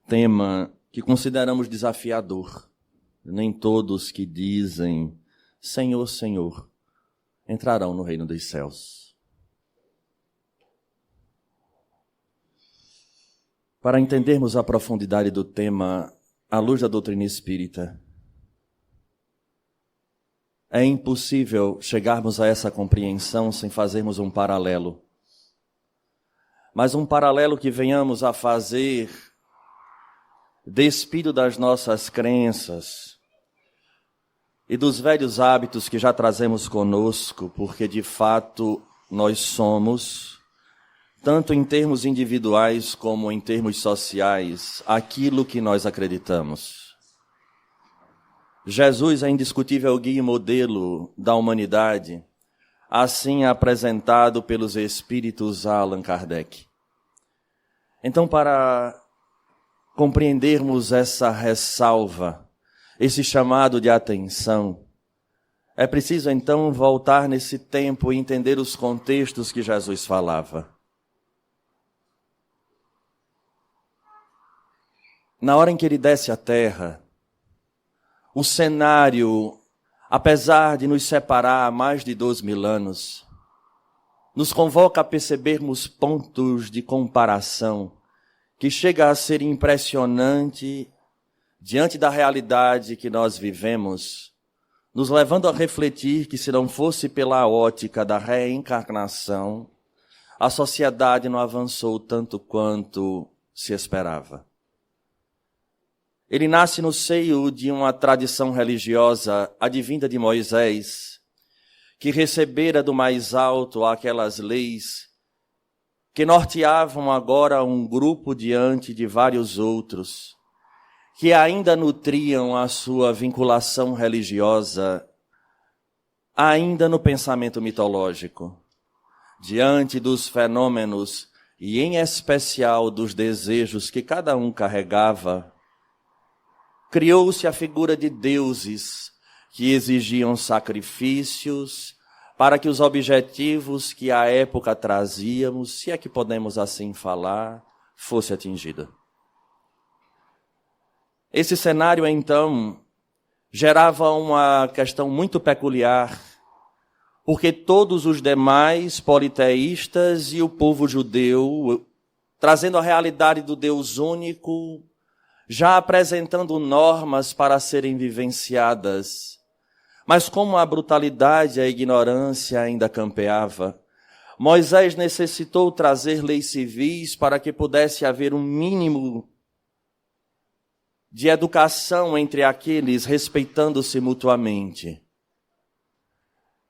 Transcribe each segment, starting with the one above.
tema que consideramos desafiador. Nem todos que dizem Senhor, Senhor, entrarão no reino dos céus. Para entendermos a profundidade do tema à luz da doutrina espírita, é impossível chegarmos a essa compreensão sem fazermos um paralelo. Mas um paralelo que venhamos a fazer despido das nossas crenças e dos velhos hábitos que já trazemos conosco, porque de fato nós somos, tanto em termos individuais como em termos sociais, aquilo que nós acreditamos. Jesus é indiscutível guia e modelo da humanidade, assim apresentado pelos espíritos a Allan Kardec. Então, para compreendermos essa ressalva, esse chamado de atenção, é preciso então voltar nesse tempo e entender os contextos que Jesus falava. Na hora em que ele desce à terra, o cenário, apesar de nos separar há mais de 2000 anos, nos convoca a percebermos pontos de comparação que chega a ser impressionante diante da realidade que nós vivemos, nos levando a refletir que se não fosse pela ótica da reencarnação, a sociedade não avançou tanto quanto se esperava. Ele nasce no seio de uma tradição religiosa advinda de Moisés, que recebera do mais alto aquelas leis que norteavam agora um grupo diante de vários outros, que ainda nutriam a sua vinculação religiosa, ainda no pensamento mitológico, diante dos fenômenos e em especial dos desejos que cada um carregava. Criou-se a figura de deuses que exigiam sacrifícios para que os objetivos que à época trazíamos, se é que podemos assim falar, fosse atingido. Esse cenário, então, gerava uma questão muito peculiar, porque todos os demais politeístas e o povo judeu, trazendo a realidade do Deus único, já apresentando normas para serem vivenciadas. Mas como a brutalidade e a ignorância ainda campeava, Moisés necessitou trazer leis civis para que pudesse haver um mínimo de educação entre aqueles, respeitando-se mutuamente.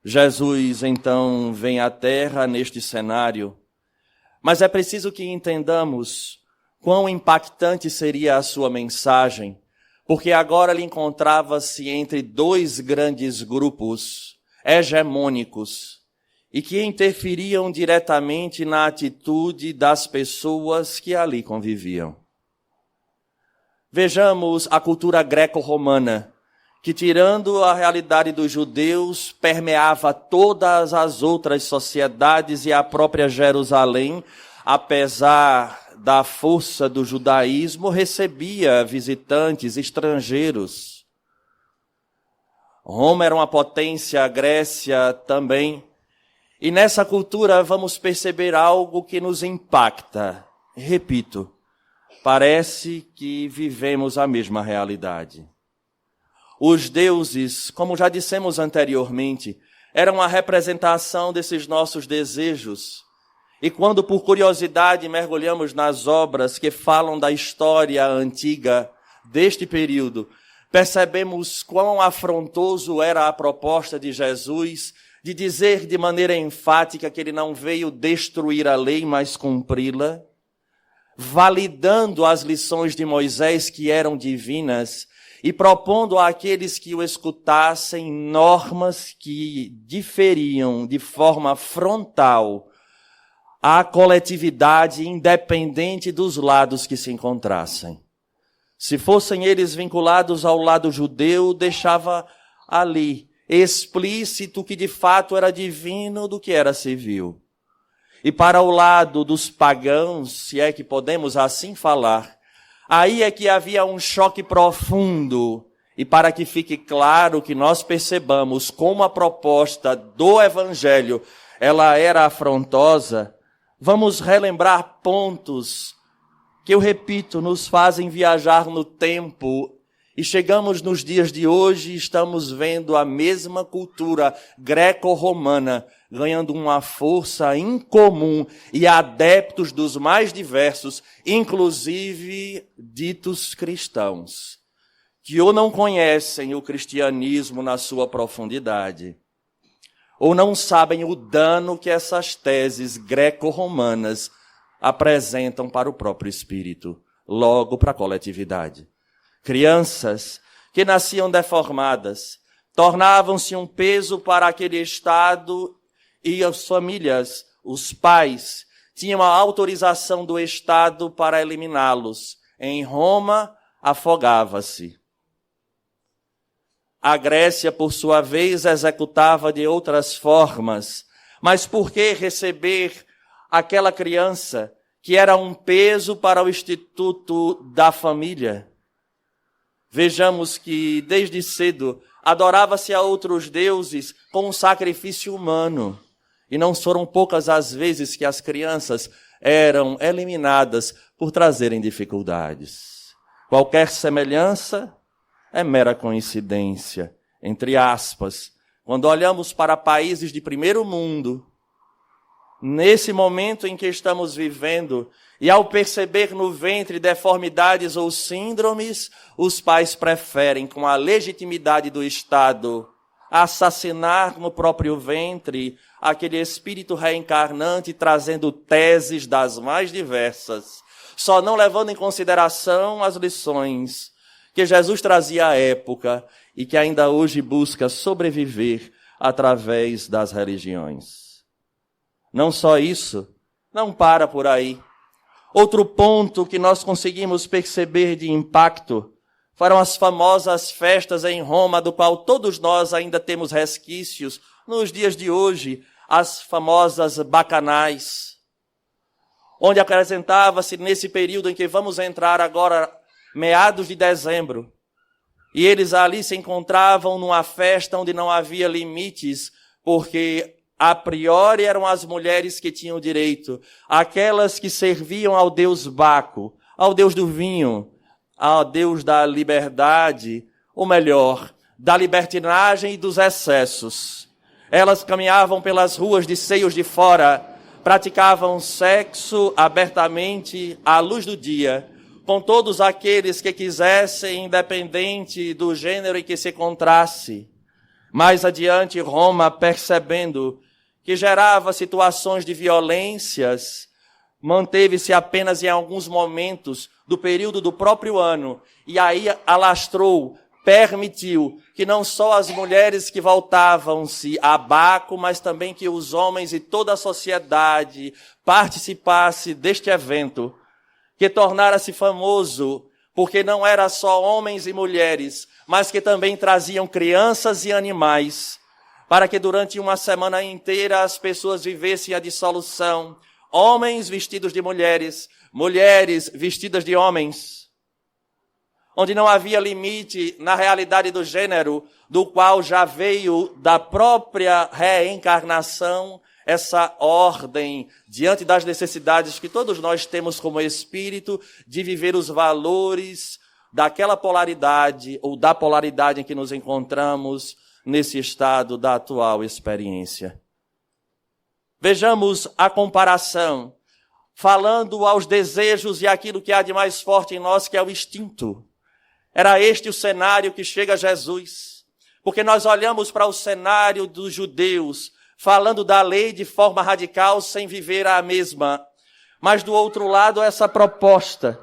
Jesus, então, vem à Terra neste cenário, mas é preciso que entendamos quão impactante seria a sua mensagem, porque agora ele encontrava-se entre dois grandes grupos hegemônicos e que interferiam diretamente na atitude das pessoas que ali conviviam. Vejamos a cultura greco-romana, que tirando a realidade dos judeus, permeava todas as outras sociedades e a própria Jerusalém, apesar da força do judaísmo, recebia visitantes estrangeiros. Roma era uma potência, a Grécia também. E nessa cultura vamos perceber algo que nos impacta. Repito, parece que vivemos a mesma realidade. Os deuses, como já dissemos anteriormente, eram a representação desses nossos desejos. E quando, por curiosidade, mergulhamos nas obras que falam da história antiga deste período, percebemos quão afrontoso era a proposta de Jesus de dizer de maneira enfática que ele não veio destruir a lei, mas cumpri-la, validando as lições de Moisés que eram divinas e propondo àqueles que o escutassem normas que diferiam de forma frontal a coletividade independente dos lados que se encontrassem. Se fossem eles vinculados ao lado judeu, deixava ali explícito que de fato era divino do que era civil. E para o lado dos pagãos, se é que podemos assim falar, Aí é que havia um choque profundo. E para que fique claro que nós percebamos como a proposta do Evangelho, ela era afrontosa, vamos relembrar pontos que, eu repito, nos fazem viajar no tempo. E chegamos nos dias de hoje e estamos vendo a mesma cultura greco-romana ganhando uma força incomum e adeptos dos mais diversos, inclusive ditos cristãos, que ou não conhecem o cristianismo na sua profundidade, ou não sabem o dano que essas teses greco-romanas apresentam para o próprio espírito, logo para a coletividade. Crianças que nasciam deformadas tornavam-se um peso para aquele Estado e as famílias, os pais, tinham a autorização do Estado para eliminá-los. Em Roma, afogava-se. A Grécia, por sua vez, executava de outras formas. Mas por que receber aquela criança que era um peso para o instituto da família? Vejamos que, desde cedo, adorava-se a outros deuses com um sacrifício humano. E não foram poucas as vezes que as crianças eram eliminadas por trazerem dificuldades. Qualquer semelhança é mera coincidência, entre aspas. Quando olhamos para países de primeiro mundo, nesse momento em que estamos vivendo, e ao perceber no ventre deformidades ou síndromes, os pais preferem, com a legitimidade do Estado, assassinar no próprio ventre aquele espírito reencarnante, trazendo teses das mais diversas, só não levando em consideração as lições que Jesus trazia à época e que ainda hoje busca sobreviver através das religiões. Não só isso, não para por aí. Outro ponto que nós conseguimos perceber de impacto foram as famosas festas em Roma, do qual todos nós ainda temos resquícios nos dias de hoje, as famosas bacanais, onde apresentava-se nesse período em que vamos entrar agora, meados de dezembro, e eles ali se encontravam numa festa onde não havia limites, porque a priori eram as mulheres que tinham direito, aquelas que serviam ao deus Baco, ao deus do vinho, ao deus da liberdade, ou melhor, da libertinagem e dos excessos. Elas caminhavam pelas ruas de seios de fora, praticavam sexo abertamente à luz do dia, com todos aqueles que quisessem, independente do gênero em que se encontrasse. Mais adiante, Roma, percebendo que gerava situações de violências, manteve-se apenas em alguns momentos do período do próprio ano, e aí alastrou, permitiu que não só as mulheres que voltavam-se a Baco, mas também que os homens e toda a sociedade participasse deste evento, que tornara-se famoso, porque não era só homens e mulheres, mas que também traziam crianças e animais, para que durante uma semana inteira as pessoas vivessem a dissolução, homens vestidos de mulheres, mulheres vestidas de homens, onde não havia limite na realidade do gênero, do qual já veio da própria reencarnação essa ordem, diante das necessidades que todos nós temos como espírito, de viver os valores daquela polaridade ou da polaridade em que nos encontramos nesse estado da atual experiência. Vejamos a comparação, falando aos desejos e aquilo que há de mais forte em nós, que é o instinto. Era este o cenário que chega a Jesus, porque nós olhamos para o cenário dos judeus, falando da lei de forma radical, sem viver a mesma. Mas do outro lado, essa proposta.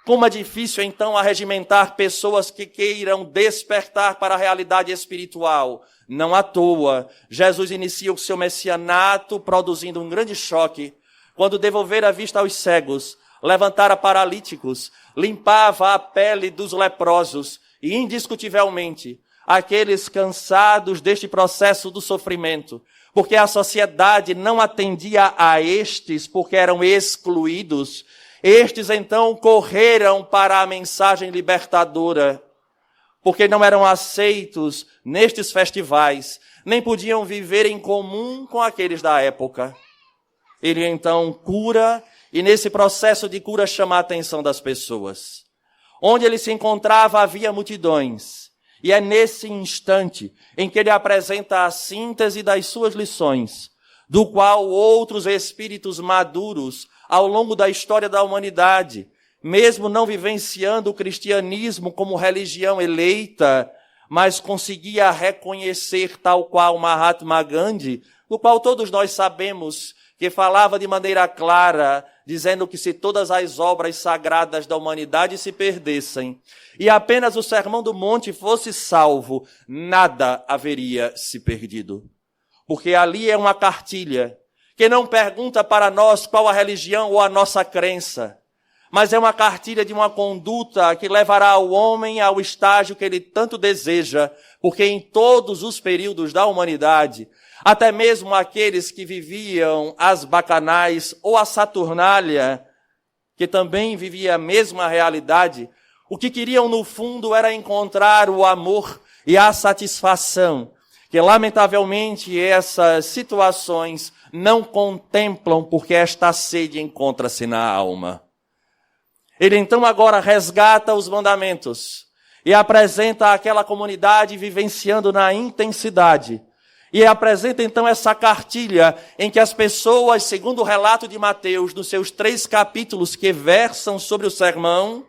Como é difícil, então, arregimentar pessoas que queiram despertar para a realidade espiritual. Não à toa, Jesus inicia o seu messianato produzindo um grande choque, quando devolver a vista aos cegos, levantara paralíticos, limpava a pele dos leprosos e, indiscutivelmente, aqueles cansados deste processo do sofrimento, porque a sociedade não atendia a estes porque eram excluídos. Estes então correram para a mensagem libertadora, porque não eram aceitos nestes festivais, nem podiam viver em comum com aqueles da época. Ele então cura, e nesse processo de cura chama a atenção das pessoas. Onde ele se encontrava havia multidões, e é nesse instante em que ele apresenta a síntese das suas lições, do qual outros espíritos maduros, ao longo da história da humanidade, mesmo não vivenciando o cristianismo como religião eleita, mas conseguia reconhecer, tal qual Mahatma Gandhi, do qual todos nós sabemos que falava de maneira clara, dizendo que se todas as obras sagradas da humanidade se perdessem e apenas o Sermão do Monte fosse salvo, nada haveria se perdido. Porque ali é uma cartilha que não pergunta para nós qual a religião ou a nossa crença, mas é uma cartilha de uma conduta que levará o homem ao estágio que ele tanto deseja, porque em todos os períodos da humanidade, até mesmo aqueles que viviam as bacanais ou a Saturnália, que também vivia a mesma realidade, o que queriam no fundo era encontrar o amor e a satisfação, que lamentavelmente essas situações não contemplam, porque esta sede encontra-se na alma. Ele então agora resgata os mandamentos e apresenta àquela comunidade vivenciando na intensidade. E apresenta então essa cartilha em que as pessoas, segundo o relato de Mateus, nos seus 3 capítulos que versam sobre o sermão,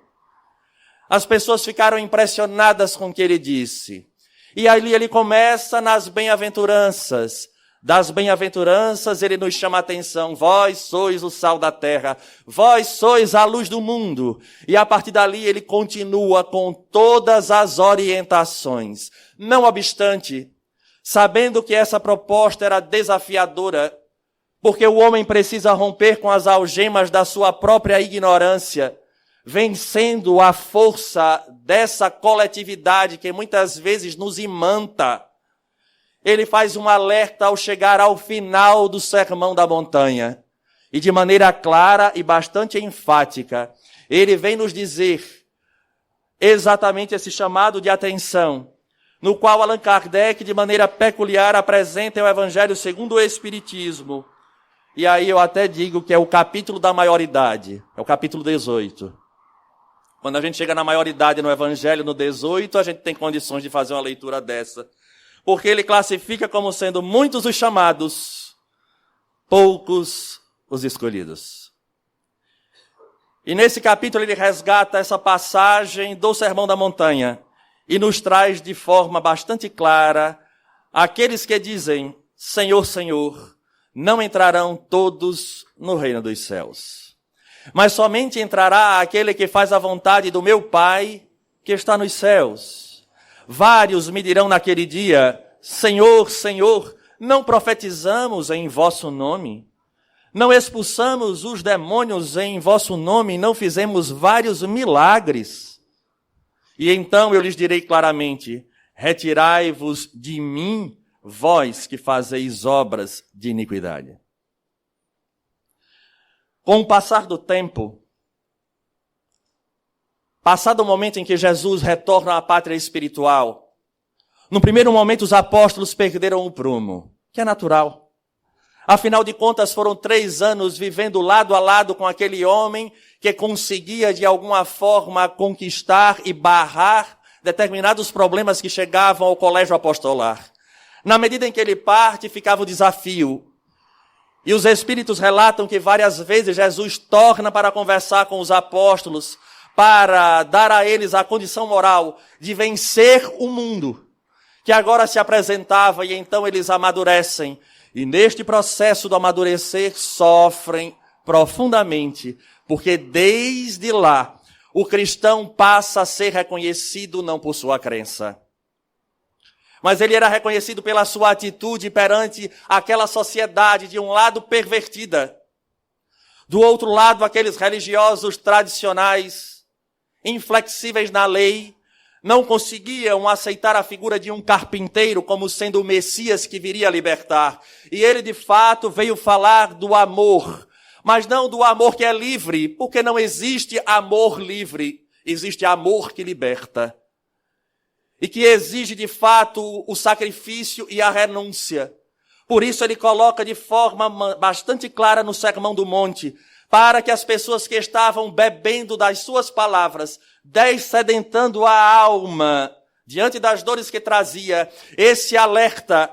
as pessoas ficaram impressionadas com o que ele disse. E ali ele começa nas bem-aventuranças. Das bem-aventuranças, ele nos chama a atenção. Vós sois o sal da terra. Vós sois a luz do mundo. E a partir dali ele continua com todas as orientações. Não obstante, sabendo que essa proposta era desafiadora, porque o homem precisa romper com as algemas da sua própria ignorância, vencendo a força dessa coletividade que muitas vezes nos imanta. Ele faz um alerta ao chegar ao final do Sermão da Montanha. E de maneira clara e bastante enfática, ele vem nos dizer exatamente esse chamado de atenção, no qual Allan Kardec, de maneira peculiar, apresenta o Evangelho segundo o Espiritismo. E aí eu até digo que é o capítulo da maioridade, é o capítulo 18. Quando a gente chega na maioridade no Evangelho, no 18, a gente tem condições de fazer uma leitura dessa. Porque ele classifica como sendo muitos os chamados, poucos os escolhidos. E nesse capítulo ele resgata essa passagem do Sermão da Montanha e nos traz de forma bastante clara aqueles que dizem, Senhor, Senhor, não entrarão todos no reino dos céus. Mas somente entrará aquele que faz a vontade do meu Pai que está nos céus. Vários me dirão naquele dia, Senhor, Senhor, não profetizamos em vosso nome? Não expulsamos os demônios em vosso nome? Não fizemos vários milagres? E então eu lhes direi claramente, retirai-vos de mim, vós que fazeis obras de iniquidade. Com o passar do tempo, passado o momento em que Jesus retorna à pátria espiritual, no primeiro momento os apóstolos perderam o prumo, que é natural. Afinal de contas, foram 3 anos vivendo lado a lado com aquele homem que conseguia de alguma forma conquistar e barrar determinados problemas que chegavam ao colégio apostolar. Na medida em que ele parte, ficava o desafio. E os Espíritos relatam que várias vezes Jesus torna para conversar com os apóstolos, para dar a eles a condição moral de vencer o mundo, que agora se apresentava, e então eles amadurecem. E neste processo do amadurecer sofrem profundamente, porque desde lá o cristão passa a ser reconhecido não por sua crença, mas ele era reconhecido pela sua atitude perante aquela sociedade, de um lado pervertida, do outro lado aqueles religiosos tradicionais, inflexíveis na lei, não conseguiam aceitar a figura de um carpinteiro como sendo o Messias que viria libertar. E ele, de fato, veio falar do amor, mas não do amor que é livre, porque não existe amor livre, existe amor que liberta. E que exige de fato o sacrifício e a renúncia. Por isso ele coloca de forma bastante clara no Sermão do Monte, para que as pessoas que estavam bebendo das suas palavras, dessedentando a alma, diante das dores que trazia, esse alerta,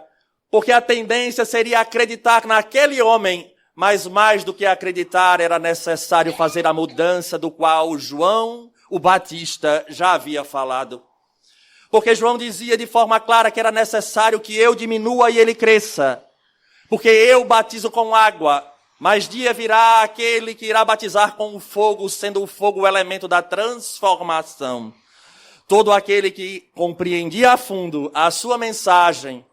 porque a tendência seria acreditar naquele homem, mas mais do que acreditar, era necessário fazer a mudança do qual João, o Batista, já havia falado. Porque João dizia de forma clara que era necessário que eu diminua e ele cresça. Porque eu batizo com água, mas dia virá aquele que irá batizar com o fogo, sendo o fogo o elemento da transformação. Todo aquele que compreendia a fundo a sua mensagem,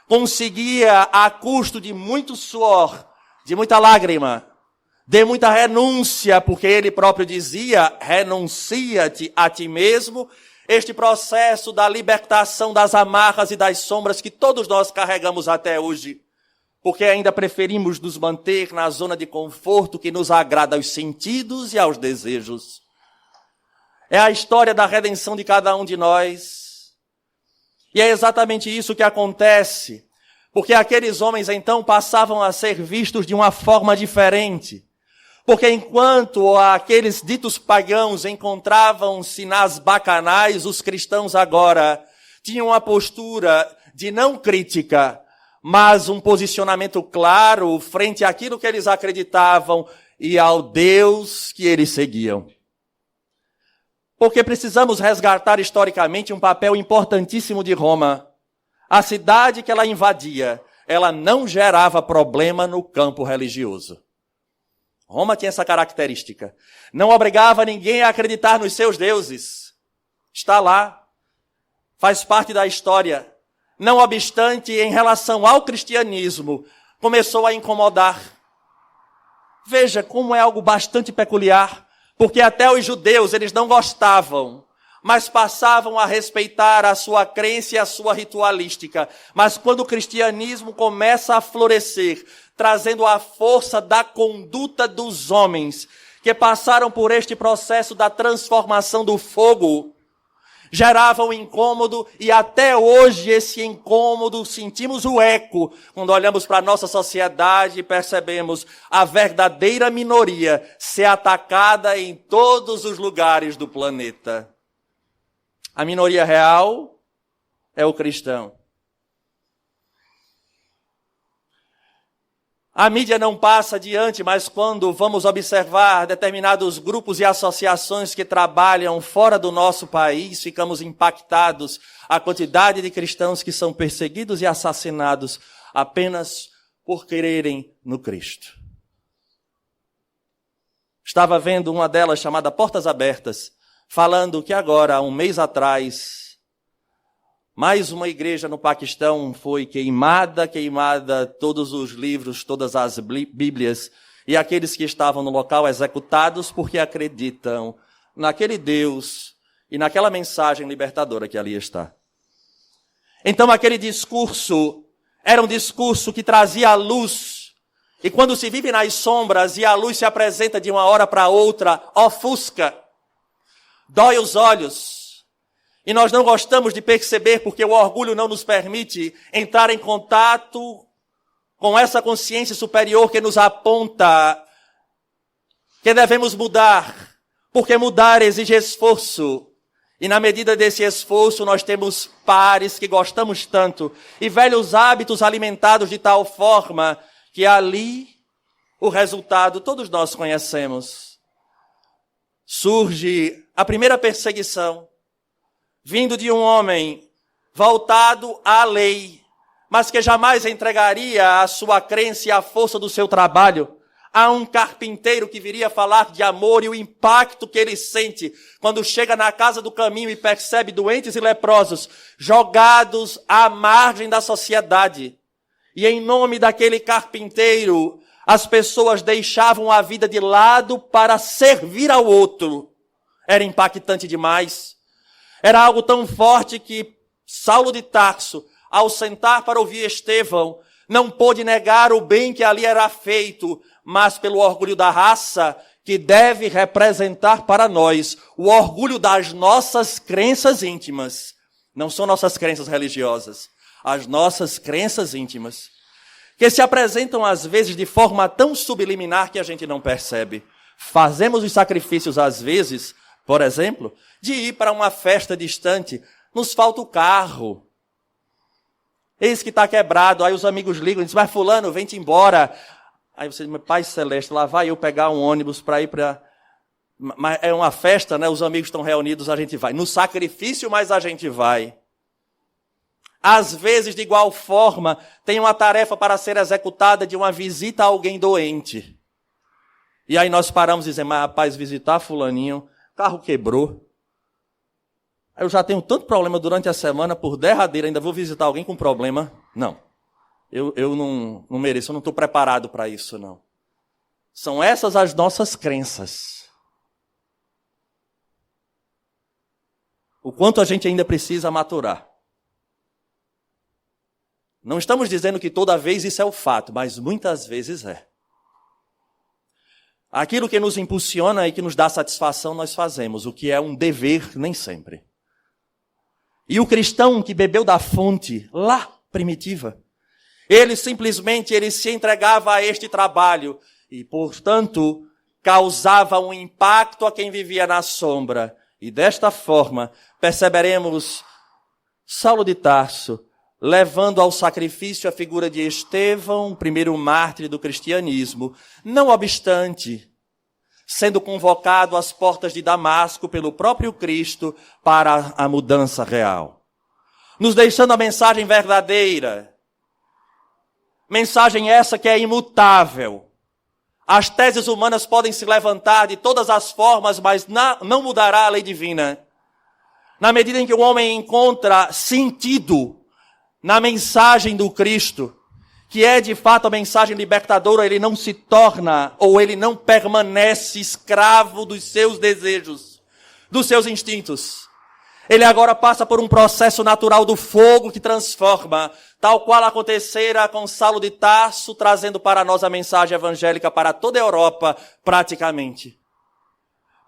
conseguia a custo de muito suor, de muita lágrima, de muita renúncia, porque ele próprio dizia, renuncia-te a ti mesmo, este processo da libertação das amarras e das sombras que todos nós carregamos até hoje, porque ainda preferimos nos manter na zona de conforto que nos agrada aos sentidos e aos desejos. É a história da redenção de cada um de nós. E é exatamente isso que acontece, porque aqueles homens então passavam a ser vistos de uma forma diferente. Porque enquanto aqueles ditos pagãos encontravam-se nas bacanais, os cristãos agora tinham uma postura de não crítica, mas um posicionamento claro frente àquilo que eles acreditavam e ao Deus que eles seguiam. Porque precisamos resgatar historicamente um papel importantíssimo de Roma. A cidade que ela invadia, ela não gerava problema no campo religioso. Roma tinha essa característica. Não obrigava ninguém a acreditar nos seus deuses. Está lá. Faz parte da história. Não obstante, em relação ao cristianismo, começou a incomodar. Veja como é algo bastante peculiar, porque até os judeus eles não gostavam, mas passavam a respeitar a sua crença e a sua ritualística. Mas quando o cristianismo começa a florescer, trazendo a força da conduta dos homens que passaram por este processo da transformação do fogo, gerava um incômodo e até hoje esse incômodo sentimos o eco quando olhamos para a nossa sociedade e percebemos a verdadeira minoria ser atacada em todos os lugares do planeta. A minoria real é o cristão. A mídia não passa adiante, mas quando vamos observar determinados grupos e associações que trabalham fora do nosso país, ficamos impactados a quantidade de cristãos que são perseguidos e assassinados apenas por crerem no Cristo. Estava vendo uma delas chamada Portas Abertas, falando que agora, um mês atrás, mais uma igreja no Paquistão foi queimada todos os livros, todas as bíblias, e aqueles que estavam no local executados porque acreditam naquele Deus e naquela mensagem libertadora que ali está. Então aquele discurso era um discurso que trazia a luz, e quando se vive nas sombras e a luz se apresenta de uma hora para outra, ofusca, dói os olhos. E nós não gostamos de perceber porque o orgulho não nos permite entrar em contato com essa consciência superior que nos aponta que devemos mudar, porque mudar exige esforço. E na medida desse esforço nós temos pares que gostamos tanto e velhos hábitos alimentados de tal forma que ali o resultado todos nós conhecemos. Surge a primeira perseguição, vindo de um homem voltado à lei, mas que jamais entregaria a sua crença e a força do seu trabalho a um carpinteiro que viria falar de amor e o impacto que ele sente quando chega na casa do caminho e percebe doentes e leprosos jogados à margem da sociedade. E em nome daquele carpinteiro, as pessoas deixavam a vida de lado para servir ao outro. Era impactante demais. Era algo tão forte que Saulo de Tarso, ao sentar para ouvir Estevão, não pôde negar o bem que ali era feito, mas pelo orgulho da raça, que deve representar para nós o orgulho das nossas crenças íntimas. Não são nossas crenças religiosas, as nossas crenças íntimas, que se apresentam às vezes de forma tão subliminar que a gente não percebe. Fazemos os sacrifícios às vezes, por exemplo, de ir para uma festa distante, nos falta o carro. Eis que está quebrado, aí os amigos ligam e dizem, mas fulano, vem-te embora. Aí você diz, Pai Celeste, lá vai eu pegar um ônibus para ir para... Mas é uma festa, né? Os amigos estão reunidos, a gente vai. No sacrifício, mas a gente vai. Às vezes, de igual forma, tem uma tarefa para ser executada de uma visita a alguém doente. E aí nós paramos e dizemos, mas rapaz, visitar fulaninho, o carro quebrou. Eu já tenho tanto problema durante a semana, por derradeira, ainda vou visitar alguém com problema. Não. Eu não mereço, eu não estou preparado para isso, não. São essas as nossas crenças. O quanto a gente ainda precisa maturar. Não estamos dizendo que toda vez isso é o fato, mas muitas vezes é. Aquilo que nos impulsiona e que nos dá satisfação, nós fazemos. O que é um dever, nem sempre. E o cristão que bebeu da fonte, lá, primitiva, ele simplesmente se entregava a este trabalho e, portanto, causava um impacto a quem vivia na sombra. E desta forma, perceberemos Saulo de Tarso levando ao sacrifício a figura de Estevão, o primeiro mártir do cristianismo. Não obstante, sendo convocado às portas de Damasco pelo próprio Cristo para a mudança real. Nos deixando a mensagem verdadeira. Mensagem essa que é imutável. As teses humanas podem se levantar de todas as formas, mas não mudará a lei divina. Na medida em que o homem encontra sentido na mensagem do Cristo, que é de fato a mensagem libertadora, ele não se torna ou ele não permanece escravo dos seus desejos, dos seus instintos. Ele agora passa por um processo natural do fogo que transforma, tal qual acontecera com Saulo de Tarso, trazendo para nós a mensagem evangélica para toda a Europa, praticamente.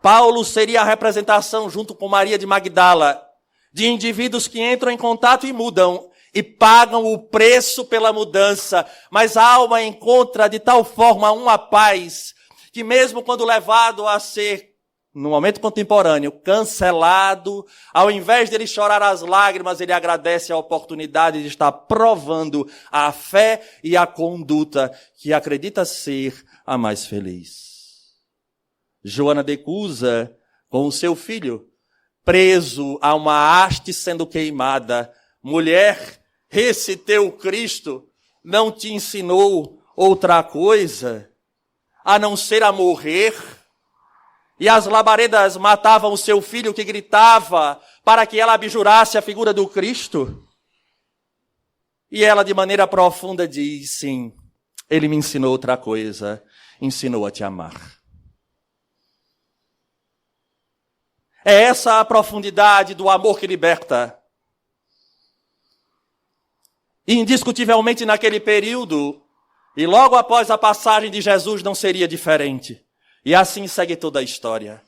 Paulo seria a representação, junto com Maria de Magdala, de indivíduos que entram em contato e mudam, e pagam o preço pela mudança, mas a alma encontra de tal forma uma paz, que mesmo quando levado a ser, no momento contemporâneo, cancelado, ao invés de ele chorar as lágrimas, ele agradece a oportunidade de estar provando a fé e a conduta que acredita ser a mais feliz. Joana de Cusa, com o seu filho, preso a uma haste sendo queimada, mulher, esse teu Cristo não te ensinou outra coisa a não ser a morrer? E as labaredas matavam o seu filho que gritava para que ela abjurasse a figura do Cristo? E ela de maneira profunda diz, sim, ele me ensinou outra coisa, ensinou a te amar. É essa a profundidade do amor que liberta. Indiscutivelmente naquele período, e logo após a passagem de Jesus não seria diferente. E assim segue toda a história.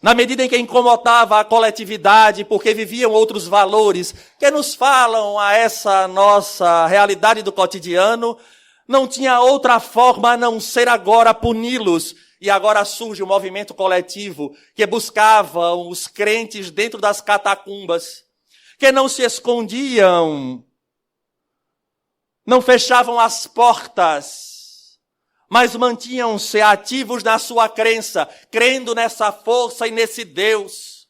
Na medida em que incomodava a coletividade, porque viviam outros valores que nos falam a essa nossa realidade do cotidiano, não tinha outra forma a não ser agora puni-los. E agora surge o movimento coletivo que buscava os crentes dentro das catacumbas, que não se escondiam, não fechavam as portas, mas mantinham-se ativos na sua crença, crendo nessa força e nesse Deus.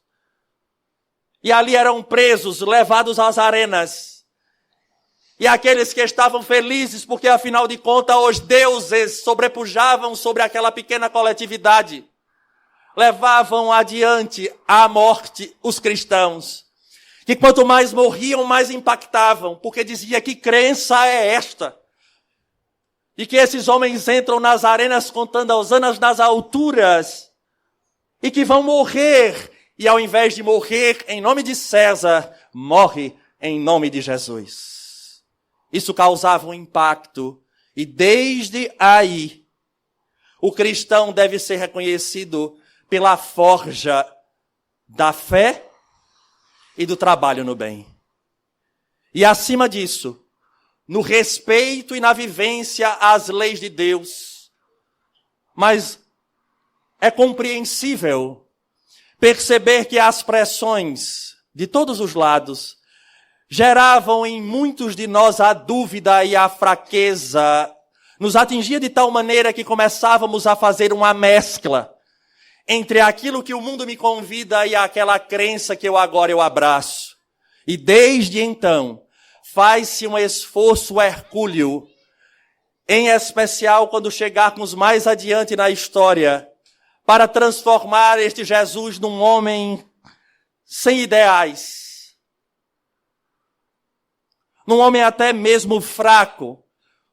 E ali eram presos, levados às arenas. E aqueles que estavam felizes, porque afinal de contas os deuses sobrepujavam sobre aquela pequena coletividade, levavam adiante à morte os cristãos. Que quanto mais morriam, mais impactavam, porque dizia que crença é esta. E que esses homens entram nas arenas contando as anos nas alturas, e que vão morrer, e ao invés de morrer em nome de César, morre em nome de Jesus. Isso causava um impacto. E desde aí, o cristão deve ser reconhecido pela forja da fé e do trabalho no bem. E acima disso, no respeito e na vivência às leis de Deus. Mas é compreensível perceber que as pressões de todos os lados geravam em muitos de nós a dúvida e a fraqueza. Nos atingia de tal maneira que começávamos a fazer uma mescla entre aquilo que o mundo me convida e aquela crença que eu abraço. E desde então, faz-se um esforço hercúleo, em especial quando chegarmos mais adiante na história, para transformar este Jesus num homem sem ideais, num homem até mesmo fraco,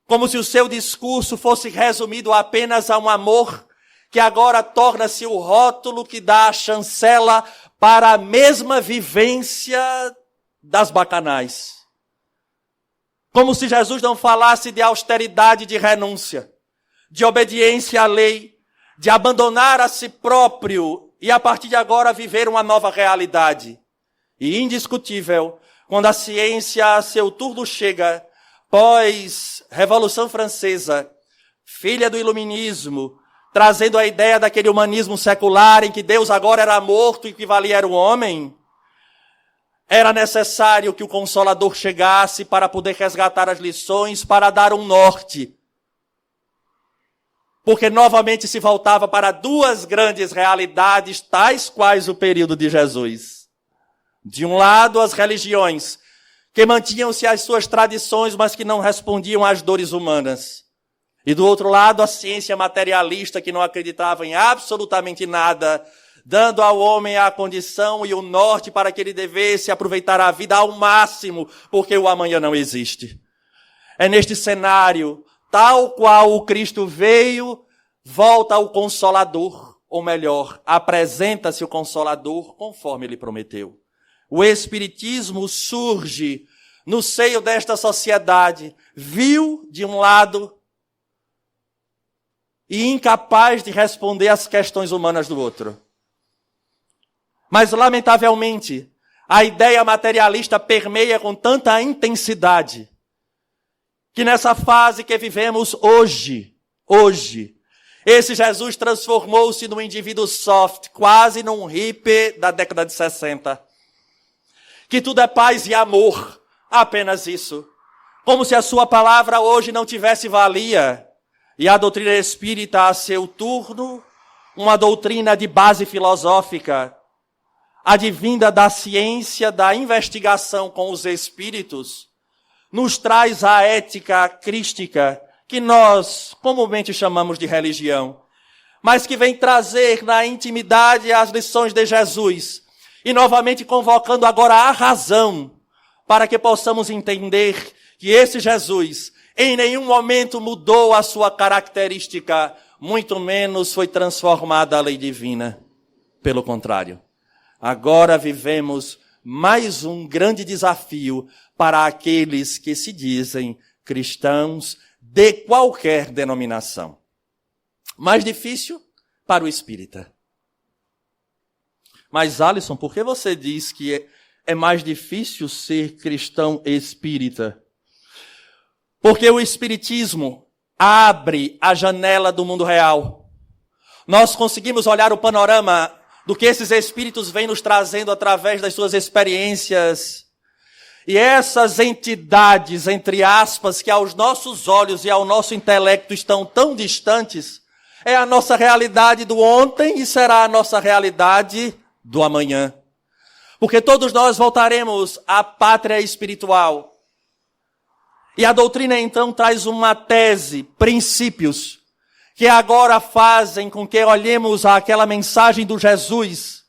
como se o seu discurso fosse resumido apenas a um amor que agora torna-se o rótulo que dá a chancela para a mesma vivência das bacanais. Como se Jesus não falasse de austeridade, de renúncia, de obediência à lei, de abandonar a si próprio e a partir de agora viver uma nova realidade. E indiscutível, quando a ciência a seu turno chega, pós-Revolução Francesa, filha do Iluminismo, trazendo a ideia daquele humanismo secular em que Deus agora era morto e que valia era o homem, era necessário que o Consolador chegasse para poder resgatar as lições, para dar um norte. Porque novamente se voltava para duas grandes realidades, tais quais o período de Jesus. De um lado, as religiões, que mantinham-se às suas tradições, mas que não respondiam às dores humanas. E do outro lado, a ciência materialista, que não acreditava em absolutamente nada, dando ao homem a condição e o norte para que ele devesse aproveitar a vida ao máximo, porque o amanhã não existe. É neste cenário, tal qual o Cristo veio, volta o Consolador, ou melhor, apresenta-se o Consolador conforme ele prometeu. O Espiritismo surge no seio desta sociedade, vil de um lado e incapaz de responder às questões humanas do outro. Mas, lamentavelmente, a ideia materialista permeia com tanta intensidade que nessa fase que vivemos hoje, esse Jesus transformou-se num indivíduo soft, quase num hippie da década de 60. Que tudo é paz e amor, apenas isso. Como se a sua palavra hoje não tivesse valia. E a doutrina espírita, a seu turno, uma doutrina de base filosófica, advinda da ciência, da investigação com os espíritos, nos traz a ética crística, que nós comumente chamamos de religião, mas que vem trazer na intimidade as lições de Jesus, e novamente convocando agora a razão, para que possamos entender que esse Jesus em nenhum momento mudou a sua característica, muito menos foi transformada a lei divina. Pelo contrário, agora vivemos mais um grande desafio para aqueles que se dizem cristãos de qualquer denominação. Mais difícil para o espírita. Mas, Alisson, por que você diz que é mais difícil ser cristão espírita? Porque o espiritismo abre a janela do mundo real. Nós conseguimos olhar o panorama do que esses espíritos vêm nos trazendo através das suas experiências. E essas entidades, entre aspas, que aos nossos olhos e ao nosso intelecto estão tão distantes, é a nossa realidade do ontem e será a nossa realidade do amanhã. Porque todos nós voltaremos à pátria espiritual. E a doutrina então traz uma tese, princípios, que agora fazem com que olhemos aquela mensagem do Jesus.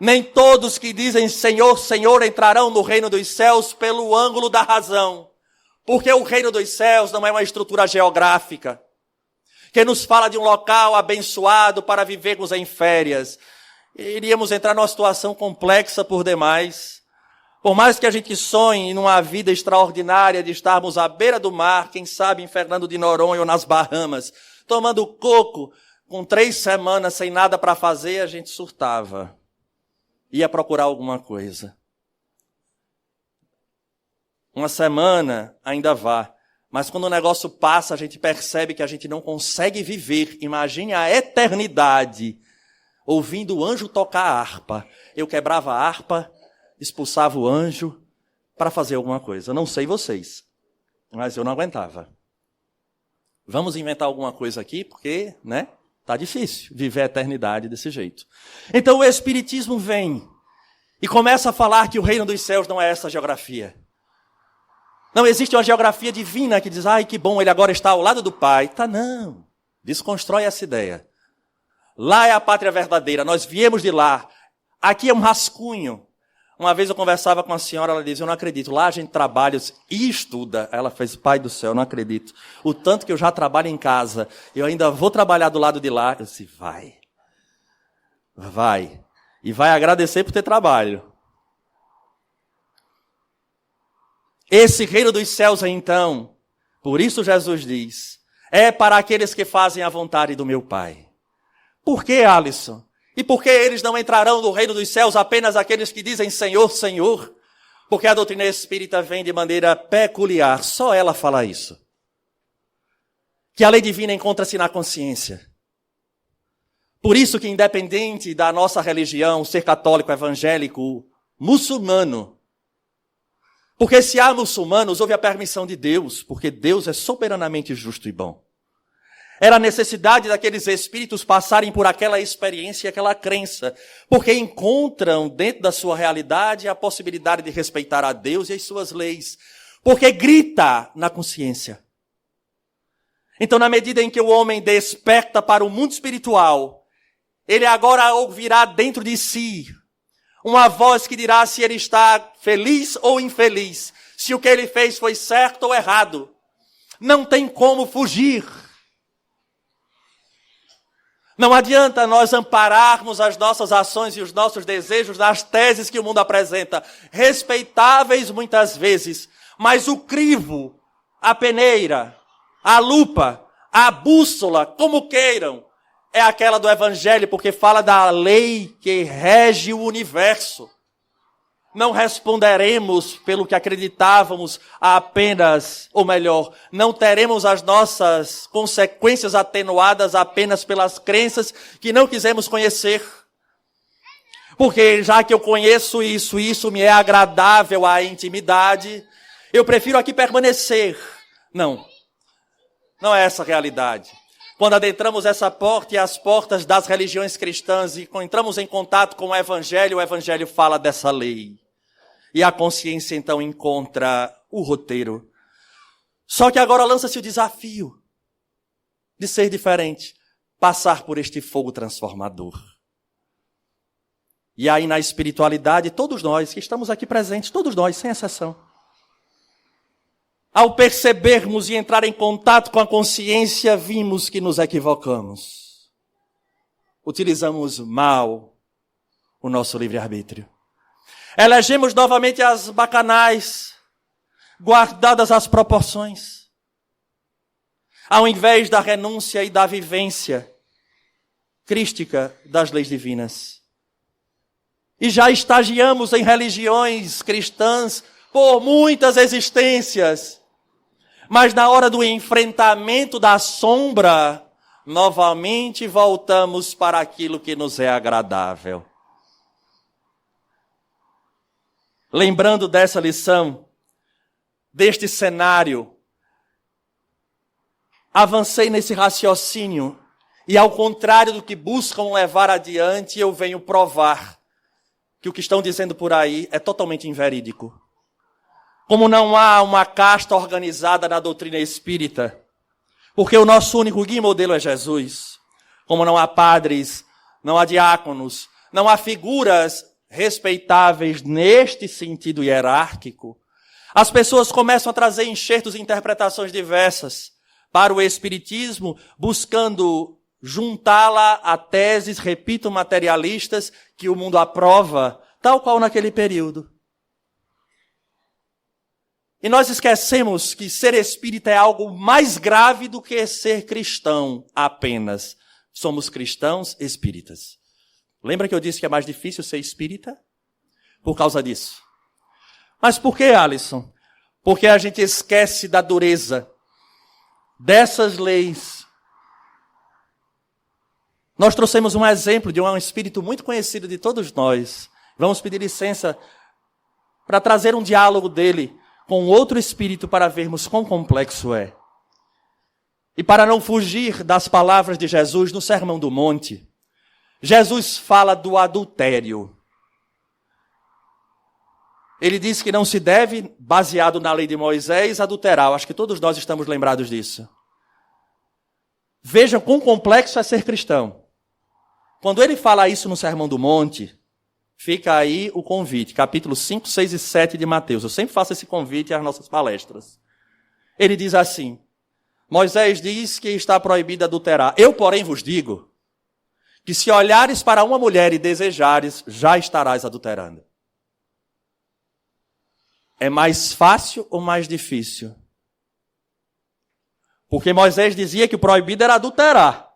Nem todos que dizem Senhor, Senhor entrarão no reino dos céus pelo ângulo da razão. Porque o reino dos céus não é uma estrutura geográfica que nos fala de um local abençoado para vivermos em férias. Iríamos entrar numa situação complexa por demais. Por mais que a gente sonhe numa vida extraordinária de estarmos à beira do mar, quem sabe em Fernando de Noronha ou nas Bahamas, tomando coco, com 3 semanas sem nada para fazer, a gente surtava. Ia procurar alguma coisa. Uma semana ainda vá. Mas quando o negócio passa, a gente percebe que a gente não consegue viver. Imagine a eternidade ouvindo o anjo tocar a harpa. Eu quebrava a harpa, expulsava o anjo para fazer alguma coisa. Eu não sei vocês, mas eu não aguentava. Vamos inventar alguma coisa aqui, porque, né? Tá difícil viver a eternidade desse jeito. Então o Espiritismo vem e começa a falar que o reino dos céus não é essa geografia. Não existe uma geografia divina que diz, ai, que bom, ele agora está ao lado do Pai. Tá, não. Desconstrói essa ideia. Lá é a pátria verdadeira, nós viemos de lá. Aqui é um rascunho. Uma vez eu conversava com uma senhora, ela dizia, eu não acredito, lá a gente trabalha e estuda. Ela fez, pai do céu, eu não acredito. O tanto que eu já trabalho em casa, eu ainda vou trabalhar do lado de lá. Eu disse, vai. E vai agradecer por ter trabalho. Esse reino dos céus, então, por isso Jesus diz, é para aqueles que fazem a vontade do meu Pai. Por que, Alisson? E por que eles não entrarão no reino dos céus apenas aqueles que dizem Senhor, Senhor? Porque a doutrina espírita vem de maneira peculiar, só ela fala isso. Que a lei divina encontra-se na consciência. Por isso que independente da nossa religião, ser católico, evangélico, muçulmano, porque se há muçulmanos, houve a permissão de Deus, porque Deus é soberanamente justo e bom. Era a necessidade daqueles espíritos passarem por aquela experiência e aquela crença, porque encontram dentro da sua realidade a possibilidade de respeitar a Deus e as suas leis, porque grita na consciência. Então, na medida em que o homem desperta para o mundo espiritual, ele agora ouvirá dentro de si uma voz que dirá se ele está feliz ou infeliz, se o que ele fez foi certo ou errado. Não tem como fugir. Não adianta nós ampararmos as nossas ações e os nossos desejos nas teses que o mundo apresenta, respeitáveis muitas vezes, mas o crivo, a peneira, a lupa, a bússola, como queiram, é aquela do Evangelho, porque fala da lei que rege o universo. Não responderemos pelo que acreditávamos apenas, ou melhor, não teremos as nossas consequências atenuadas apenas pelas crenças que não quisemos conhecer. Porque já que eu conheço isso me é agradável à intimidade, eu prefiro aqui permanecer. Não é essa a realidade. Quando adentramos essa porta e as portas das religiões cristãs e entramos em contato com o Evangelho fala dessa lei. E a consciência então encontra o roteiro. Só que agora lança-se o desafio de ser diferente, passar por este fogo transformador. E aí na espiritualidade, todos nós que estamos aqui presentes, todos nós, sem exceção, ao percebermos e entrar em contato com a consciência, vimos que nos equivocamos. Utilizamos mal o nosso livre-arbítrio. Elegemos novamente as bacanais, guardadas as proporções, ao invés da renúncia e da vivência crística das leis divinas. E já estagiamos em religiões cristãs por muitas existências, mas na hora do enfrentamento da sombra, novamente voltamos para aquilo que nos é agradável. Lembrando dessa lição, deste cenário, avancei nesse raciocínio e, ao contrário do que buscam levar adiante, eu venho provar que o que estão dizendo por aí é totalmente inverídico. Como não há uma casta organizada na doutrina espírita, porque o nosso único guia e modelo é Jesus. Como não há padres, não há diáconos, não há figuras respeitáveis neste sentido hierárquico, as pessoas começam a trazer enxertos e interpretações diversas para o Espiritismo, buscando juntá-la a teses, repito, materialistas, que o mundo aprova, tal qual naquele período. E nós esquecemos que ser espírita é algo mais grave do que ser cristão apenas. Somos cristãos espíritas. Lembra que eu disse que é mais difícil ser espírita? Por causa disso. Mas por que, Alisson? Porque a gente esquece da dureza dessas leis. Nós trouxemos um exemplo de um espírito muito conhecido de todos nós. Vamos pedir licença para trazer um diálogo dele com outro espírito para vermos quão complexo é. E para não fugir das palavras de Jesus no Sermão do Monte, Jesus fala do adultério. Ele diz que não se deve, baseado na lei de Moisés, adulterar. Eu acho que todos nós estamos lembrados disso. Vejam quão complexo é ser cristão. Quando ele fala isso no Sermão do Monte, fica aí o convite, capítulo 5, 6 e 7 de Mateus. Eu sempre faço esse convite às nossas palestras. Ele diz assim: Moisés diz que está proibido adulterar. Eu, porém, vos digo que se olhares para uma mulher e desejares, já estarás adulterando. É mais fácil ou mais difícil? Porque Moisés dizia que o proibido era adulterar.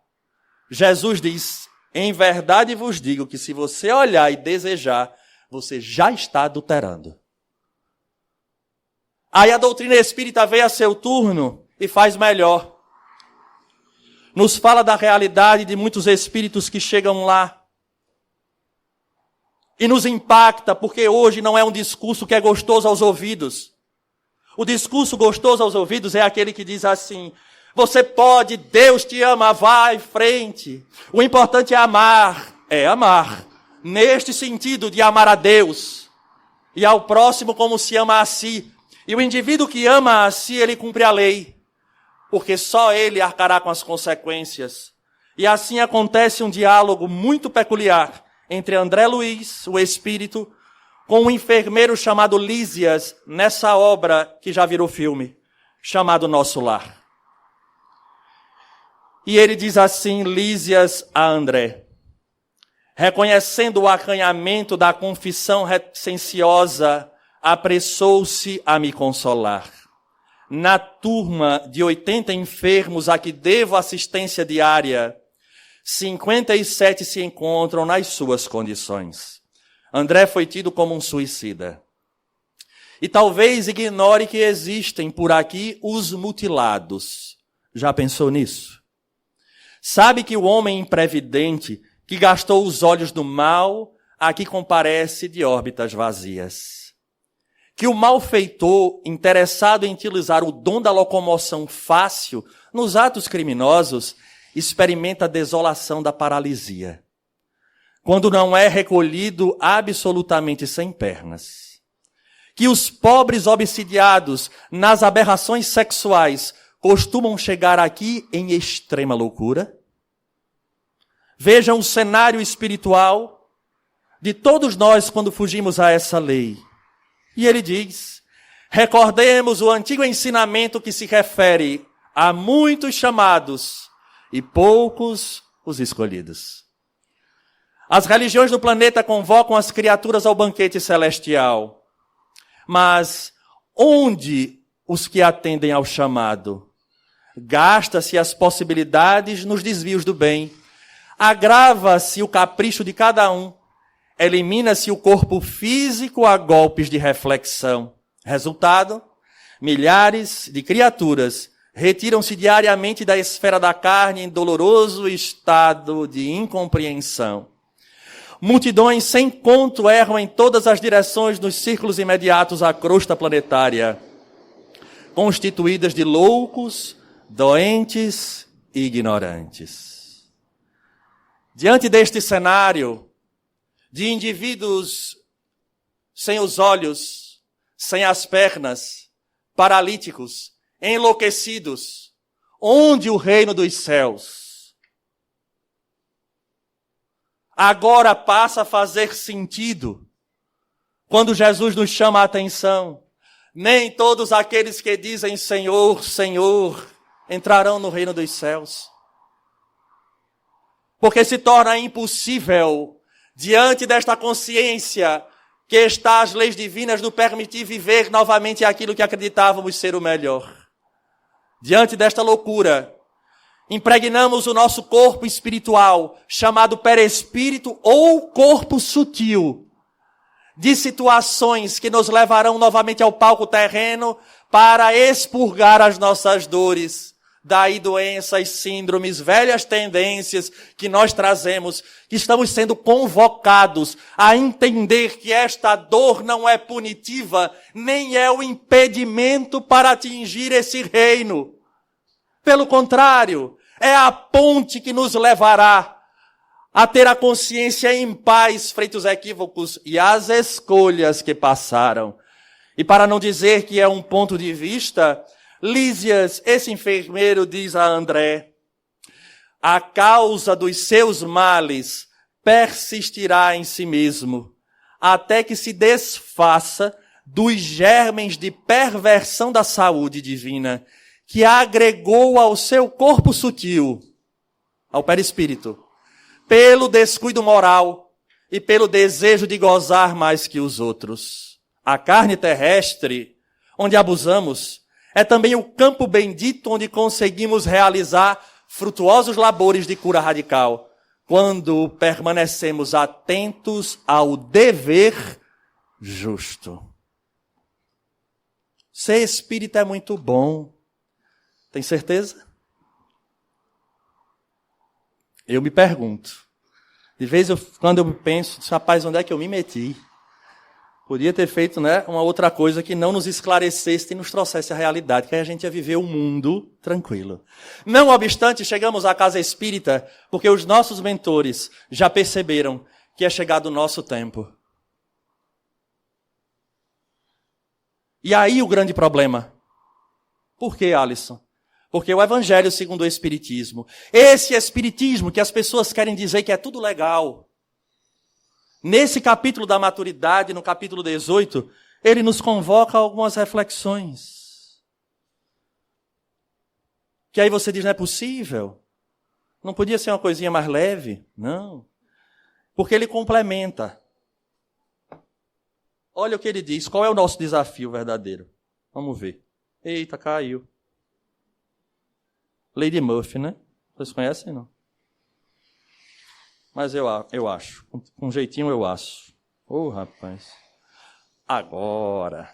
Jesus diz: em verdade vos digo que se você olhar e desejar, você já está adulterando. Aí a doutrina espírita veio a seu turno e faz melhor. Nos fala da realidade de muitos espíritos que chegam lá. E nos impacta, porque hoje não é um discurso que é gostoso aos ouvidos. O discurso gostoso aos ouvidos é aquele que diz assim: você pode, Deus te ama, vai em frente. O importante é amar. É amar. Neste sentido de amar a Deus e ao próximo como se ama a si. E o indivíduo que ama a si, ele cumpre a lei. Porque só ele arcará com as consequências. E assim acontece um diálogo muito peculiar entre André Luiz, o espírito, com um enfermeiro chamado Lísias, nessa obra que já virou filme, chamado Nosso Lar. E ele diz assim, Lísias a André: reconhecendo o acanhamento da confissão reticência, apressou-se a me consolar. Na turma de 80 enfermos a que devo assistência diária, 57 se encontram nas suas condições. André foi tido como um suicida. E talvez ignore que existem por aqui os mutilados. Já pensou nisso? Sabe que o homem imprevidente que gastou os olhos do mal, aqui comparece de órbitas vazias. Que o malfeitor, interessado em utilizar o dom da locomoção fácil nos atos criminosos, experimenta a desolação da paralisia, quando não é recolhido absolutamente sem pernas. Que os pobres obsidiados nas aberrações sexuais costumam chegar aqui em extrema loucura. Vejam o cenário espiritual de todos nós quando fugimos a essa lei. E ele diz: recordemos o antigo ensinamento que se refere a muitos chamados e poucos os escolhidos. As religiões do planeta convocam as criaturas ao banquete celestial. Mas onde os que atendem ao chamado? Gasta-se as possibilidades nos desvios do bem. Agrava-se o capricho de cada um. Elimina-se o corpo físico a golpes de reflexão. Resultado: milhares de criaturas retiram-se diariamente da esfera da carne em doloroso estado de incompreensão. Multidões sem conto erram em todas as direções nos círculos imediatos à crosta planetária, constituídas de loucos, doentes e ignorantes. Diante deste cenário de indivíduos sem os olhos, sem as pernas, paralíticos, enlouquecidos, onde o reino dos céus? Agora passa a fazer sentido quando Jesus nos chama a atenção. Nem todos aqueles que dizem Senhor, Senhor, entrarão no reino dos céus. Porque se torna impossível, diante desta consciência que está as leis divinas nos permitir viver novamente aquilo que acreditávamos ser o melhor. Diante desta loucura, impregnamos o nosso corpo espiritual, chamado perispírito ou corpo sutil, de situações que nos levarão novamente ao palco terreno para expurgar as nossas dores. Daí doenças, síndromes, velhas tendências que nós trazemos, que estamos sendo convocados a entender que esta dor não é punitiva, nem é o impedimento para atingir esse reino. Pelo contrário, é a ponte que nos levará a ter a consciência em paz frente aos equívocos e às escolhas que passaram. E para não dizer que é um ponto de vista, Lísias, esse enfermeiro, diz a André, a causa dos seus males persistirá em si mesmo, até que se desfaça dos germens de perversão da saúde divina, que agregou ao seu corpo sutil, ao perispírito, pelo descuido moral e pelo desejo de gozar mais que os outros. A carne terrestre, onde abusamos, é também o campo bendito onde conseguimos realizar frutuosos labores de cura radical, quando permanecemos atentos ao dever justo. Ser espírita é muito bom. Tem certeza? Eu me pergunto. De vez em quando eu penso, rapaz, onde é que eu me meti? Podia ter feito, uma outra coisa que não nos esclarecesse e nos trouxesse a realidade, que a gente ia viver um mundo tranquilo. Não obstante, chegamos à casa espírita porque os nossos mentores já perceberam que é chegado o nosso tempo. E aí o grande problema. Por que, Alisson? Porque o Evangelho segundo o Espiritismo, esse Espiritismo que as pessoas querem dizer que é tudo legal, nesse capítulo da maturidade, no capítulo 18, ele nos convoca a algumas reflexões. Que aí você diz, não é possível? Não podia ser uma coisinha mais leve? Não. Porque ele complementa. Olha o que ele diz. Qual é o nosso desafio verdadeiro? Vamos ver. Eita, caiu. Lady Murphy, né? Vocês conhecem, não? Mas eu acho. Com jeitinho eu acho. Rapaz. Agora.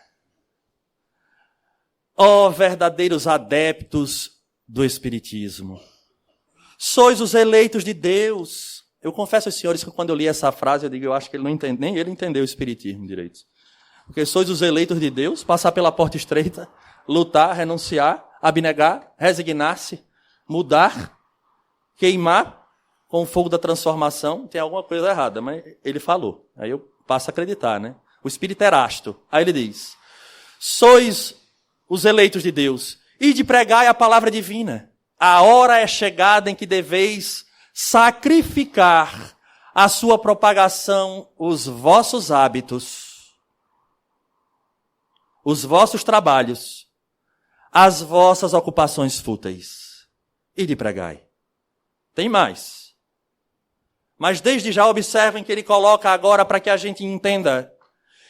Verdadeiros adeptos do Espiritismo. Sois os eleitos de Deus. Eu confesso aos senhores que quando eu li essa frase, eu digo, eu acho que ele não entende, nem ele entendeu o Espiritismo direito. Porque sois os eleitos de Deus, passar pela porta estreita, lutar, renunciar, abnegar, resignar-se, mudar, queimar, com o fogo da transformação, tem alguma coisa errada, mas ele falou. Aí eu passo a acreditar, né? O Espírito Erasto. Aí ele diz, sois os eleitos de Deus, e de pregai a palavra divina. A hora é chegada em que deveis sacrificar a sua propagação, os vossos hábitos, os vossos trabalhos, as vossas ocupações fúteis. E de pregai. Tem mais. Mas desde já observem que ele coloca agora para que a gente entenda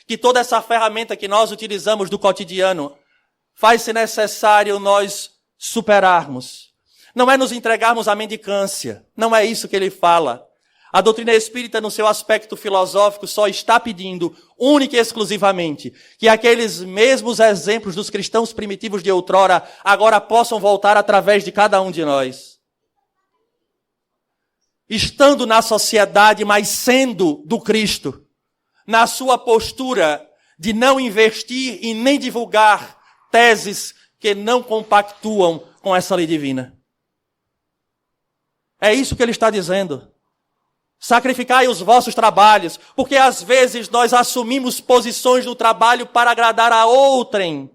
que toda essa ferramenta que nós utilizamos do cotidiano faz-se necessário nós superarmos. Não é nos entregarmos à mendicância. Não é isso que ele fala. A doutrina espírita, no seu aspecto filosófico, só está pedindo, única e exclusivamente, que aqueles mesmos exemplos dos cristãos primitivos de outrora agora possam voltar através de cada um de nós. Estando na sociedade, mas sendo do Cristo, na sua postura de não investir e nem divulgar teses que não compactuam com essa lei divina. É isso que ele está dizendo. Sacrificai os vossos trabalhos, porque às vezes nós assumimos posições no trabalho para agradar a outrem,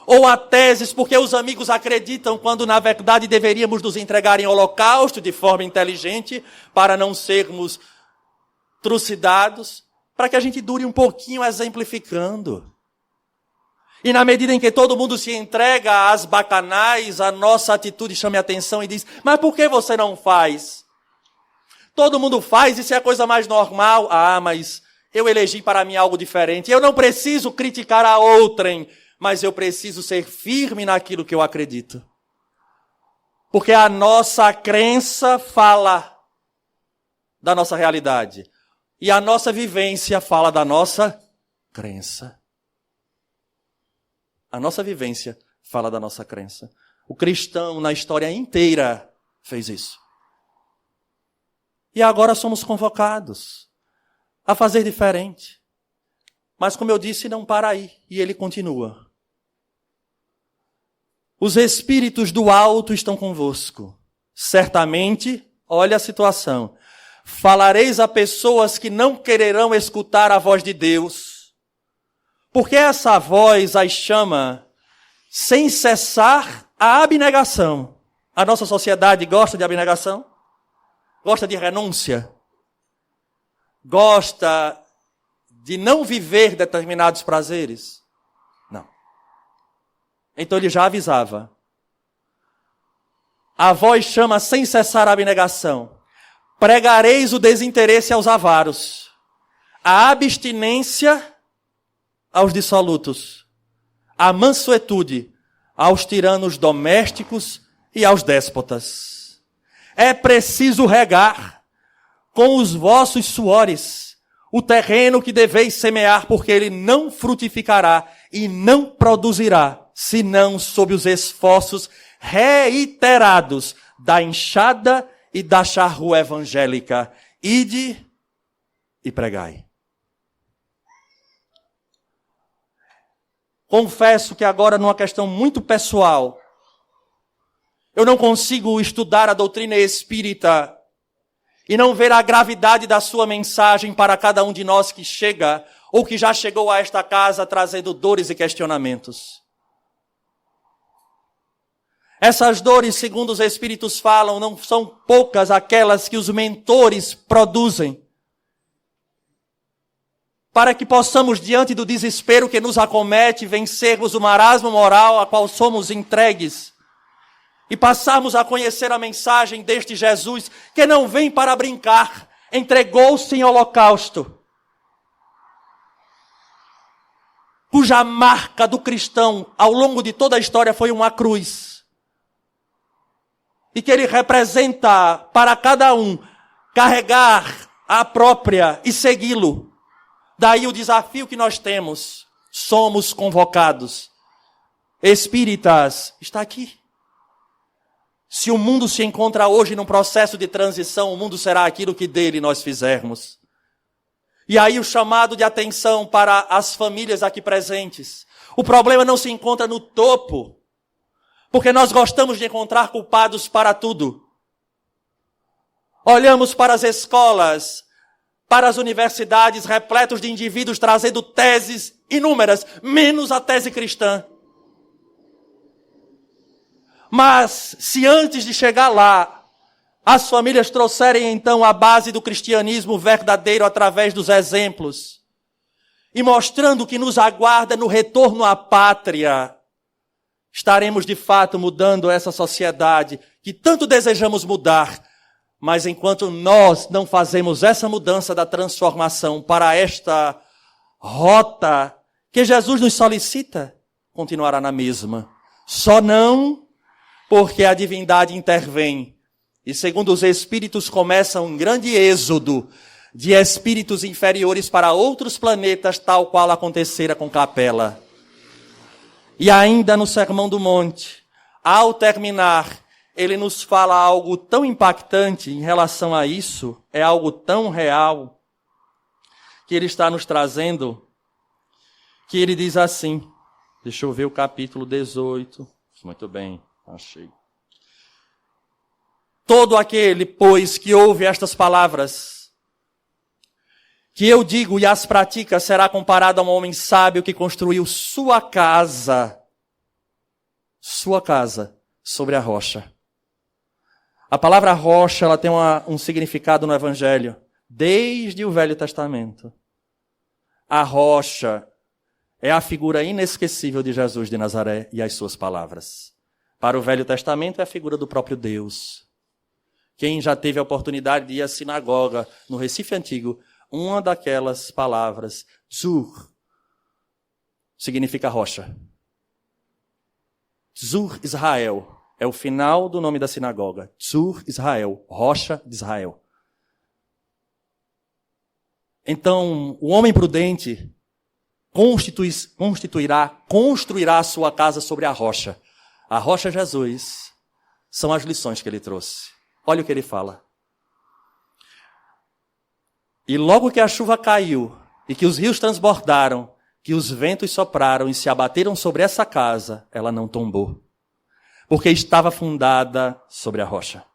ou a teses porque os amigos acreditam, quando na verdade deveríamos nos entregar em holocausto de forma inteligente, para não sermos trucidados, para que a gente dure um pouquinho exemplificando. E na medida em que todo mundo se entrega às bacanais, a nossa atitude chama a atenção e diz, mas por que você não faz? Todo mundo faz, isso é a coisa mais normal. Mas eu elegi para mim algo diferente. Eu não preciso criticar a outrem, mas eu preciso ser firme naquilo que eu acredito. Porque a nossa crença fala da nossa realidade. E a nossa vivência fala da nossa crença. A nossa vivência fala da nossa crença. O cristão, na história inteira, fez isso. E agora somos convocados a fazer diferente. Mas, como eu disse, não para aí. E ele continua. Os espíritos do alto estão convosco. Certamente, olha a situação. Falareis a pessoas que não quererão escutar a voz de Deus. Porque essa voz as chama sem cessar a abnegação. A nossa sociedade gosta de abnegação? Gosta de renúncia? Gosta de não viver determinados prazeres? Não. Então ele já avisava. A voz chama sem cessar a abnegação. Pregareis o desinteresse aos avaros, a abstinência aos dissolutos, a mansuetude aos tiranos domésticos e aos déspotas. É preciso regar com os vossos suores o terreno que deveis semear, porque ele não frutificará e não produzirá, senão sob os esforços reiterados da enxada e da charrua evangélica. Ide e pregai. Confesso que agora, numa questão muito pessoal, eu não consigo estudar a doutrina espírita e não ver a gravidade da sua mensagem para cada um de nós que chega ou que já chegou a esta casa trazendo dores e questionamentos. Essas dores, segundo os Espíritos falam, não são poucas aquelas que os mentores produzem. Para que possamos, diante do desespero que nos acomete, vencermos o marasmo moral a qual somos entregues. E passarmos a conhecer a mensagem deste Jesus, que não vem para brincar, entregou-se em holocausto. Cuja marca do cristão, ao longo de toda a história, foi uma cruz. E que ele representa para cada um carregar a própria e segui-lo. Daí o desafio que nós temos. Somos convocados. Espíritas, está aqui. Se o mundo se encontra hoje num processo de transição, o mundo será aquilo que dele nós fizermos. E aí o chamado de atenção para as famílias aqui presentes. O problema não se encontra no topo. Porque nós gostamos de encontrar culpados para tudo. Olhamos para as escolas, para as universidades repletos de indivíduos trazendo teses inúmeras, menos a tese cristã. Mas, se antes de chegar lá, as famílias trouxerem então a base do cristianismo verdadeiro através dos exemplos, e mostrando o que nos aguarda no retorno à pátria, estaremos de fato mudando essa sociedade que tanto desejamos mudar, mas enquanto nós não fazemos essa mudança da transformação para esta rota que Jesus nos solicita, continuará na mesma. Só não porque a divindade intervém e, segundo os espíritos, começa um grande êxodo de espíritos inferiores para outros planetas, tal qual acontecera com Capela. E ainda no Sermão do Monte, ao terminar, ele nos fala algo tão impactante em relação a isso, é algo tão real, que ele está nos trazendo, que ele diz assim, deixa eu ver o capítulo 18, muito bem, achei. Todo aquele, pois, que ouve estas palavras, que eu digo e as pratica, será comparado a um homem sábio que construiu sua casa sobre a rocha. A palavra rocha, ela tem um significado no Evangelho, desde o Velho Testamento. A rocha é a figura inesquecível de Jesus de Nazaré e as suas palavras. Para o Velho Testamento é a figura do próprio Deus. Quem já teve a oportunidade de ir à sinagoga no Recife Antigo, uma daquelas palavras, Tzur, significa rocha. Tzur Israel é o final do nome da sinagoga. Tzur Israel, rocha de Israel. Então, o homem prudente construirá a sua casa sobre a rocha. A rocha Jesus são as lições que ele trouxe. Olha o que ele fala. E logo que a chuva caiu, e que os rios transbordaram, que os ventos sopraram e se abateram sobre essa casa, ela não tombou, porque estava fundada sobre a rocha.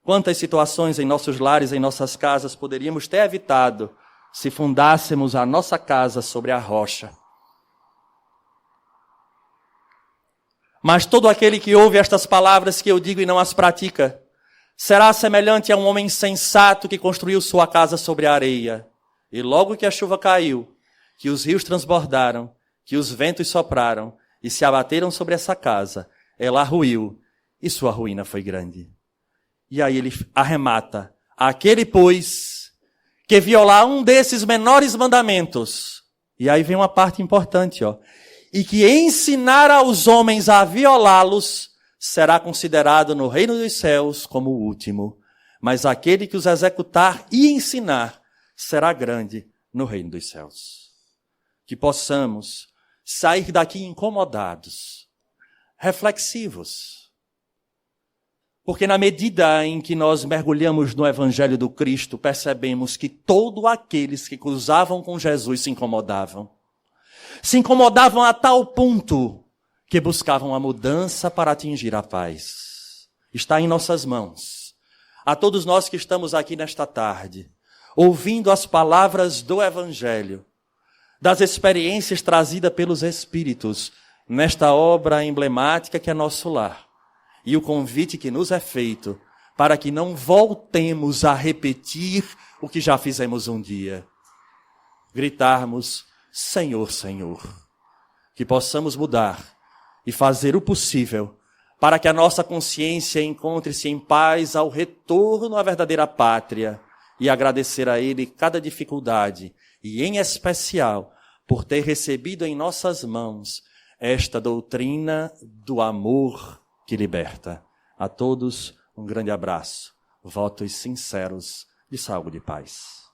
Quantas situações em nossos lares, em nossas casas, poderíamos ter evitado se fundássemos a nossa casa sobre a rocha? Mas todo aquele que ouve estas palavras que eu digo e não as pratica, será semelhante a um homem sensato que construiu sua casa sobre a areia. E logo que a chuva caiu, que os rios transbordaram, que os ventos sopraram e se abateram sobre essa casa, ela ruiu e sua ruína foi grande. E aí ele arremata, aquele, pois, que violar um desses menores mandamentos. E aí vem uma parte importante, e que ensinar aos homens a violá-los, será considerado no reino dos céus como o último. Mas aquele que os executar e ensinar, será grande no reino dos céus. Que possamos sair daqui incomodados, reflexivos. Porque na medida em que nós mergulhamos no Evangelho do Cristo, percebemos que todos aqueles que cruzavam com Jesus se incomodavam. Se incomodavam a tal ponto que buscavam a mudança para atingir a paz. Está em nossas mãos. A todos nós que estamos aqui nesta tarde, ouvindo as palavras do Evangelho, das experiências trazidas pelos Espíritos, nesta obra emblemática que é nosso lar. E o convite que nos é feito para que não voltemos a repetir o que já fizemos um dia. Gritarmos, Senhor, Senhor. Que possamos mudar e fazer o possível para que a nossa consciência encontre-se em paz ao retorno à verdadeira pátria e agradecer a Ele cada dificuldade e, em especial, por ter recebido em nossas mãos esta doutrina do amor que liberta. A todos, um grande abraço. Votos sinceros de saúde e paz.